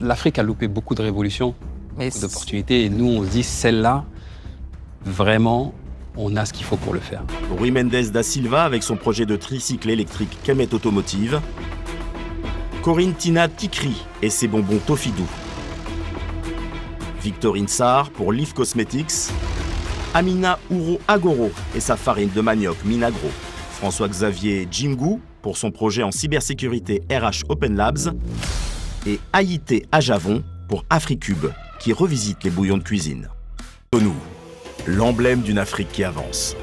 L'Afrique a loupé beaucoup de révolutions, Mais beaucoup d'opportunités. Et nous, on se dit, celle-là, vraiment, on a ce qu'il faut pour le faire. Rui Mendes da Silva avec son projet de tricycle électrique Kemet Automotive. Corinne Tina Tikri et ses bonbons Tofidou. Victorine Sarr pour Leaf Cosmetics. Amina Ouro Agoro et sa farine de manioc Minagro. François-Xavier Jimgou pour son projet en cybersécurité RH Open Labs. Et Haïté Ajavon pour Africube, qui revisite les bouillons de cuisine. Cotonou, l'emblème d'une Afrique qui avance.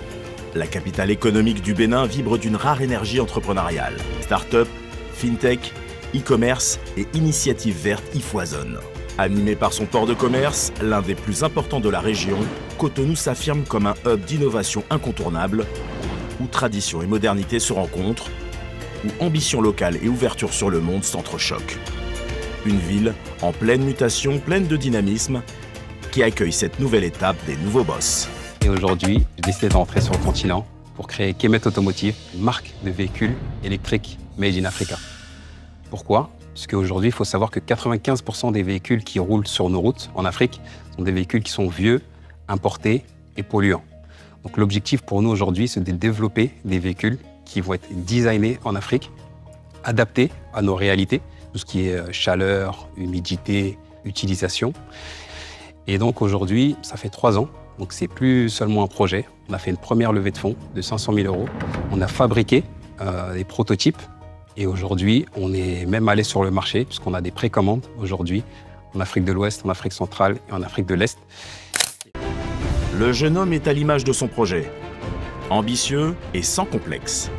La capitale économique du Bénin vibre d'une rare énergie entrepreneuriale. Start-up, fintech, e-commerce et initiatives vertes y foisonnent. Animé par son port de commerce, l'un des plus importants de la région, Cotonou s'affirme comme un hub d'innovation incontournable, où tradition et modernité se rencontrent, où ambition locale et ouverture sur le monde s'entrechoquent. Une ville en pleine mutation, pleine de dynamisme, qui accueille cette nouvelle étape des nouveaux boss. Et aujourd'hui, j'ai décidé d'entrer sur le continent pour créer Kemet Automotive, une marque de véhicules électriques made in Africa. Pourquoi? Parce qu'aujourd'hui, il faut savoir que 95% des véhicules qui roulent sur nos routes en Afrique sont des véhicules qui sont vieux, importés et polluants. Donc l'objectif pour nous aujourd'hui, c'est de développer des véhicules qui vont être designés en Afrique, adaptés à nos réalités, tout ce qui est chaleur, humidité, utilisation. Et donc aujourd'hui, ça fait 3 ans, donc c'est plus seulement un projet. On a fait une première levée de fonds de 500 000 €. On a fabriqué des prototypes et aujourd'hui, on est même allé sur le marché puisqu'on a des précommandes aujourd'hui en Afrique de l'Ouest, en Afrique centrale et en Afrique de l'Est. Le jeune homme est à l'image de son projet. Ambitieux et sans complexe.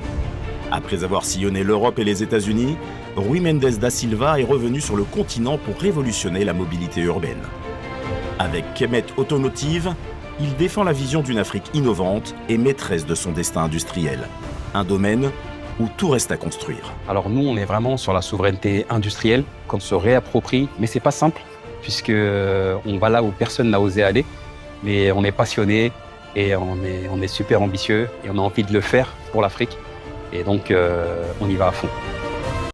Après avoir sillonné l'Europe et les États-Unis, Rui Mendes da Silva est revenu sur le continent pour révolutionner la mobilité urbaine. Avec Kemet Automotive, il défend la vision d'une Afrique innovante et maîtresse de son destin industriel. Un domaine où tout reste à construire. Alors nous, on est vraiment sur la souveraineté industrielle, qu'on se réapproprie, mais c'est pas simple puisque on va là où personne n'a osé aller, mais on est passionné et on est super ambitieux et on a envie de le faire pour l'Afrique et donc on y va à fond.